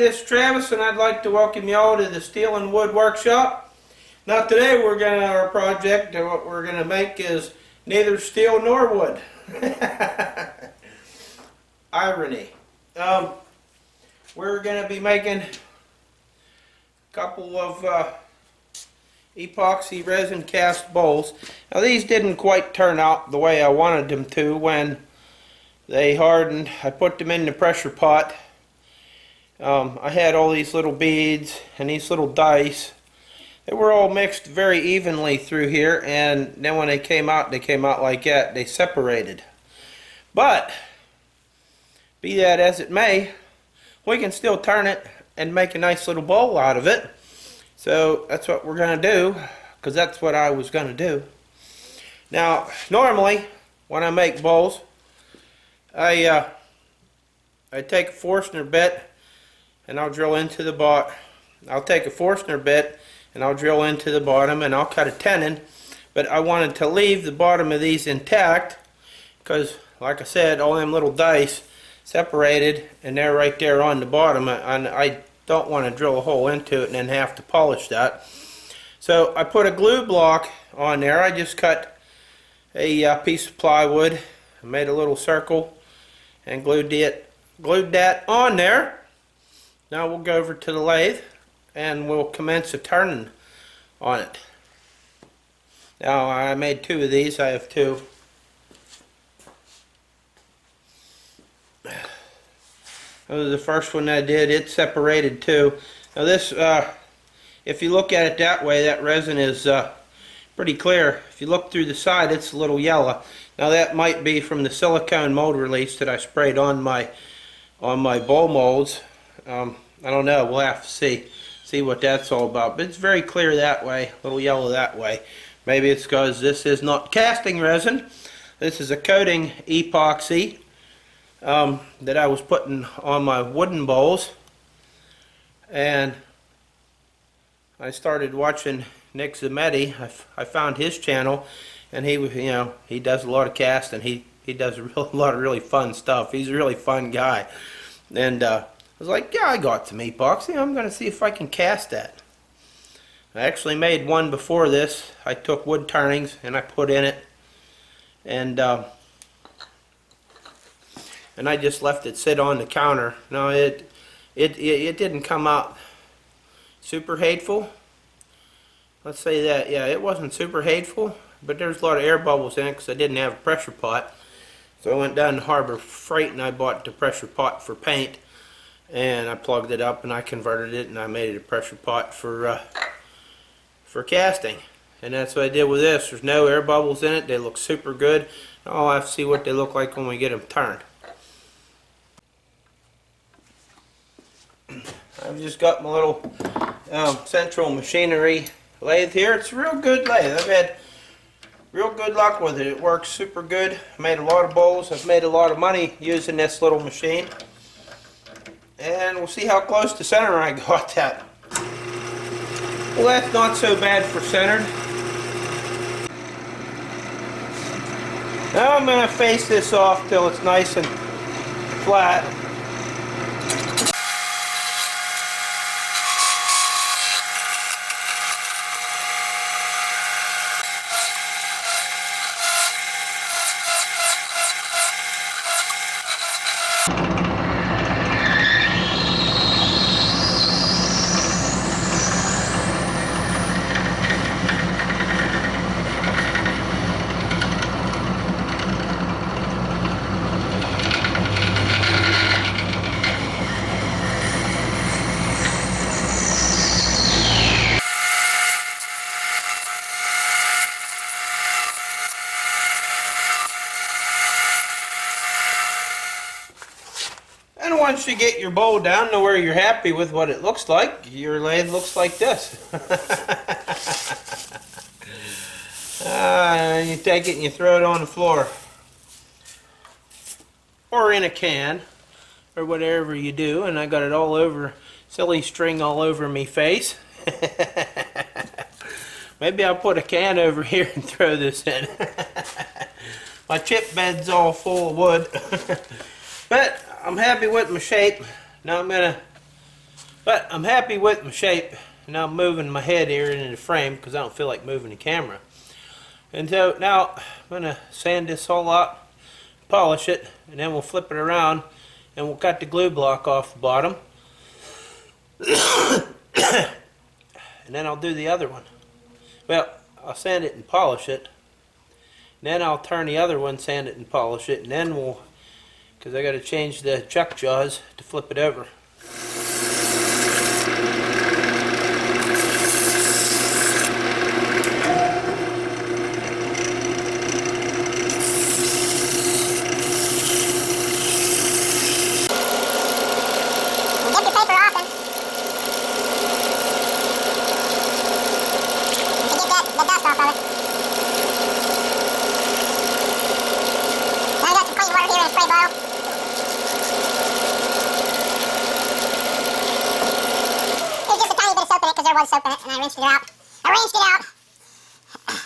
this is Travis, and I'd like to welcome you all to the Steel and Wood Workshop. Now today our project, what we're going to make is neither steel nor wood. Irony. We're going to be making a couple of epoxy resin cast bowls. Now these didn't quite turn out the way I wanted them to when they hardened. I put them in the pressure pot. I had all these little beads and these little dice. They were all mixed very evenly through here, and then when they came out like that. They separated. But be that as it may, we can still turn it and make a nice little bowl out of it. So that's what we're going to do, because that's what I was going to do. Now normally when I make bowls, I take a Forstner bit and I'll drill into the bottom. I'll take a Forstner bit and I'll drill into the bottom and I'll cut a tenon. But I wanted to leave the bottom of these intact because, like I said, all them little dice separated and they're right there on the bottom, and I don't want to drill a hole into it and then have to polish that. So I put a glue block on there. I just cut a piece of plywood, made a little circle and glued that on there. Now we'll go over to the lathe and we'll commence a turning on it. Now I made two of these. I have two. That was the first one I did. It separated too. Now this, if you look at it that way, that resin is pretty clear. If you look through the side, it's a little yellow. Now that might be from the silicone mold release that I sprayed on my bowl molds. I don't know. We'll have to see what that's all about. But it's very clear that way, a little yellow that way. Maybe it's because this is not casting resin. This is a coating epoxy that I was putting on my wooden bowls. And I started watching Nick Zametti. I found his channel, and he does a lot of casting. He does a lot of really fun stuff. He's a really fun guy. And I was like, yeah, I got some epoxy. I'm going to see if I can cast that. I actually made one before this. I took wood turnings and I put in it, and I just left it sit on the counter. Now it didn't come out super hateful. Let's say that. Yeah, it wasn't super hateful, but there's a lot of air bubbles in it because I didn't have a pressure pot. So I went down to Harbor Freight and I bought the pressure pot for paint, and I plugged it up and I converted it and I made it a pressure pot for casting. And that's what I did with this. There's no air bubbles in it. They look super good. I'll have to see what they look like when we get them turned. I've just got my little central machinery lathe here. It's a real good lathe. I've had real good luck with it. It works super good. I made a lot of bowls. I've made a lot of money using this little machine. And we'll see how close to center I got that. Well, that's not so bad for centered. Now I'm going to face this off till it's nice and flat. And once you get your bowl down to where you're happy with what it looks like, your lathe looks like this. And you take it and you throw it on the floor. Or in a can, or whatever you do. And I got it all over, silly string all over me face. Maybe I'll put a can over here and throw this in. My chip bed's all full of wood. But I'm happy with my shape. Now I'm going to But I'm happy with my shape. Now I'm moving my head here into the frame because I don't feel like moving the camera. And so now I'm going to sand this all out, polish it, and then we'll flip it around and we'll cut the glue block off the bottom. And then I'll do the other one. Well, I'll sand it and polish it. Then I'll turn the other one, sand it and polish it, and then we'll, because I got to change the chuck jaws to flip it over. Get your paper often. To get the dust off of it. Now I got some clean water here in a spray bottle. There's just a tiny bit of soap in it because there was soap in it and I rinsed it out. And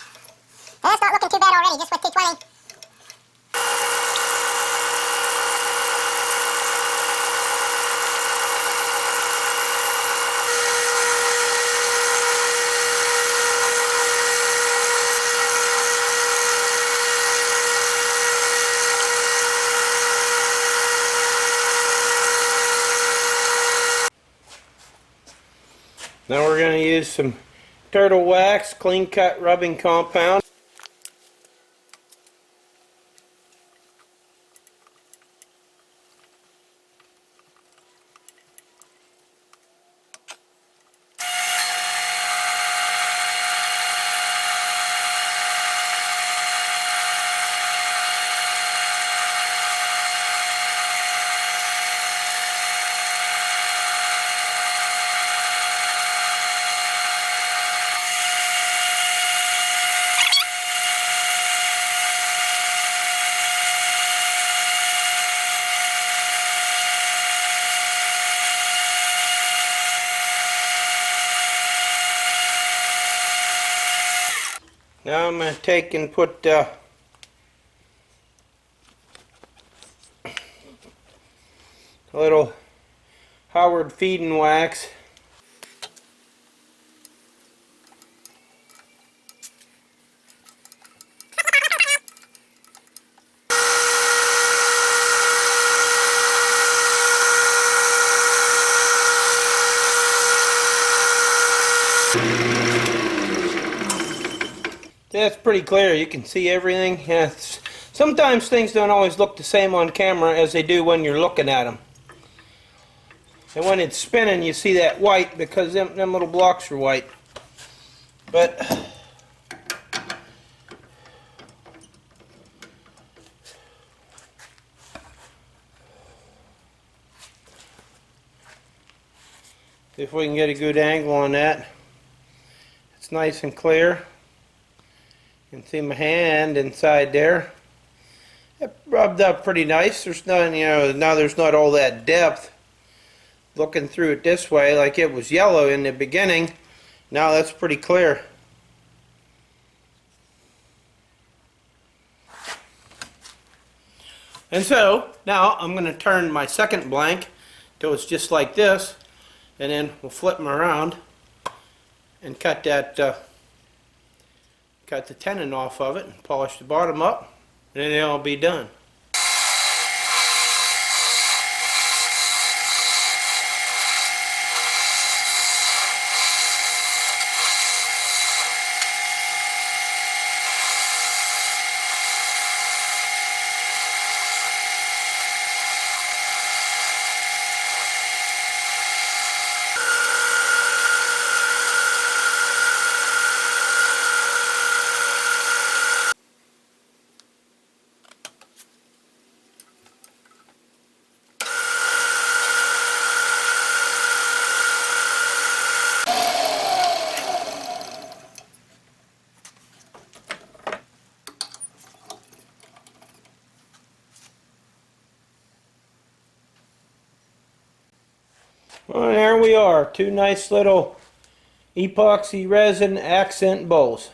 that's not looking too bad already, just with 220. Now we're going to use some turtle wax, clean cut rubbing compound. Now I'm going to take and put a little Howard feeding wax. That's pretty clear. You can see everything. Yeah, sometimes things don't always look the same on camera as they do when you're looking at them. And when it's spinning, you see that white because them little blocks are white. But if we can get a good angle on that, it's nice and clear. You can see my hand inside there. It rubbed up pretty nice. There's none, now there's not all that depth. Looking through it this way, like it was yellow in the beginning, now that's pretty clear. And so, now I'm going to turn my second blank till it's just like this, and then we'll flip them around and cut that cut the tenon off of it and polish the bottom up, and then it'll be done. Well, there we are, two nice little epoxy resin accent bowls.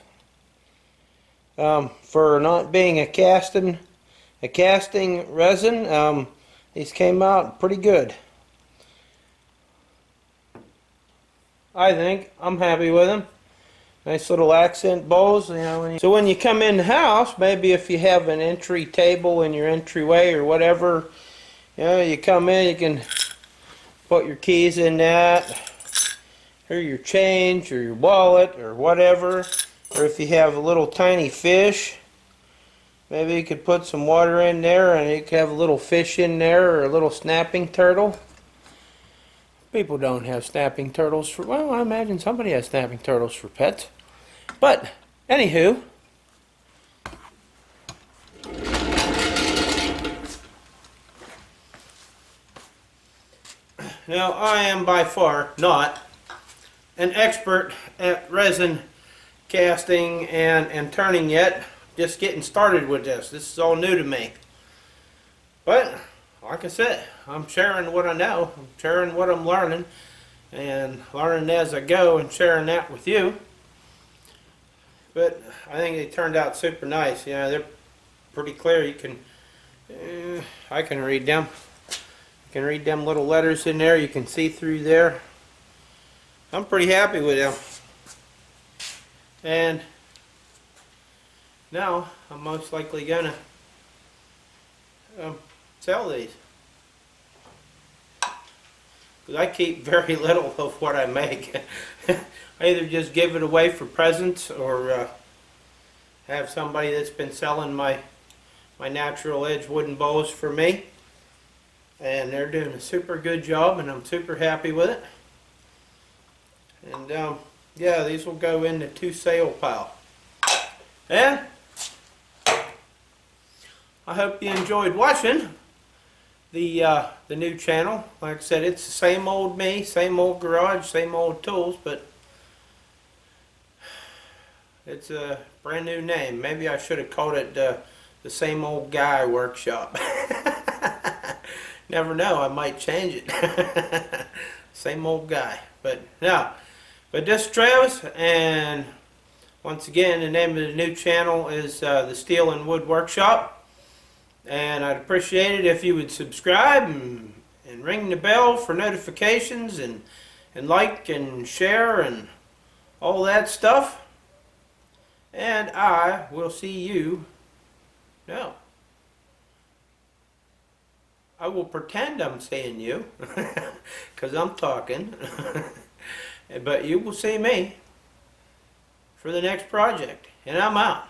For not being a casting resin, these came out pretty good. I think. I'm happy with them. Nice little accent bowls, you know. So when you come in the house, maybe if you have an entry table in your entryway or whatever, you know, you come in, you can put your keys in that, or your change, or your wallet, or whatever. Or if you have a little tiny fish, maybe you could put some water in there and you could have a little fish in there, or a little snapping turtle. People don't have snapping turtles for, well, I imagine somebody has snapping turtles for pets. But, anywho, now I am by far not an expert at resin casting and turning yet. Just getting started with this. This is all new to me. But, like I said, I'm sharing what I know. I'm sharing what I'm learning. And learning as I go and sharing that with you. But I think they turned out super nice. You know, they're pretty clear. You can, I can read them. You can read them little letters in there. You can see through there. I'm pretty happy with them. And now I'm most likely gonna sell these. Because I keep very little of what I make. I either just give it away for presents or have somebody that's been selling my natural edge wooden bowls for me. And they're doing a super good job and I'm super happy with it. And yeah, these will go in the to sale pile. And I hope you enjoyed watching the new channel. Like I said, it's the same old me, same old garage, same old tools, but it's a brand new name. Maybe I should have called it the Same Old Guy Workshop. Never know, I might change it. Same old guy. But no. But this is Travis, and once again, the name of the new channel is the Steel and Wood Workshop. And I'd appreciate it if you would subscribe and ring the bell for notifications and like and share and all that stuff. And I will see you. No. I will pretend I'm seeing you because I'm talking. But you will see me for the next project. And I'm out.